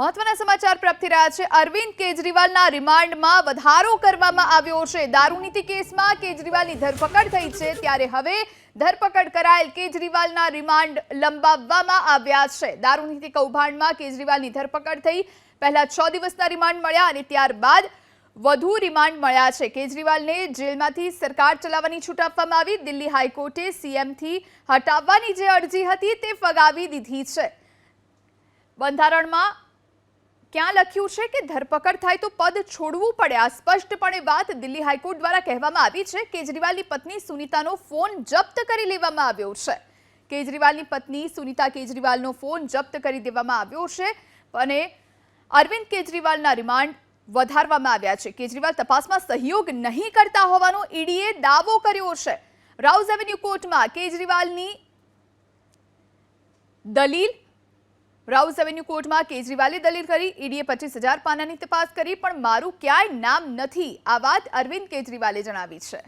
મહત્વના સમાચાર પ્રાપ્ત થઈ રહ્યા છે। અરવિંદ કેજરીવાલના રિમાન્ડમાં વધારો કરવામાં આવ્યો છે। દારૂનીતિ કેસમાં કેજરીવાલની ધરપકડ થઈ છે, ત્યારે હવે ધરપકડ કરાયેલ કેજરીવાલના રિમાન્ડ લંબાવવામાં આવ્યા છે। દારૂનીતિ કૌભાંડમાં કેજરીવાલની ધરપકડ થઈ, પહેલા 6 દિવસના રિમાન્ડ મળ્યા અને ત્યારબાદ વધુ રિમાન્ડ મળ્યા છે। કેજરીવાલને જેલમાંથી સરકાર ચલાવવાની છૂટ આપવામાં આવી। દિલ્હી હાઈકોર્ટે સીએમથી હટાવવાની જે અરજી હતી તે ફગાવી દીધી છે। બંધારણમાં ક્યાં લખ્યું છે કે ધરપકડ થાય તો પદ છોડવું પડે? આ સ્પષ્ટપણે વાત દિલ્હી હાઈકોર્ટ દ્વારા કહેવામાં આવી છે। કેજરીવાલની પત્ની સુનીતાનો ફોન જપ્ત કરી લેવામાં આવ્યો છે। કેજરીવાલની પત્ની સુનીતા કેજરીવાલનો ફોન જપ્ત કરી દેવામાં આવ્યો છે અને અરવિંદ કેજરીવાલના રિમાન્ડ વધારવામાં આવ્યા છે। કેજરીવાલ તપાસમાં સહયોગ નહીં કરતા હોવાનો ઈડીએ દાવો કર્યો છે। રાઉઝ એવન્યુ કોર્ટમાં કેજરીવાલની દલીલ રાઉઝ એવન્યુ કોર્ટમાં કેજરીવાલે દલીલ કરી। ઈડીએ 25,000 પાનાની તપાસ કરી, પણ મારું ક્યાંય નામ નથી, આ વાત અરવિંદ કેજરીવાલે જણાવી છે।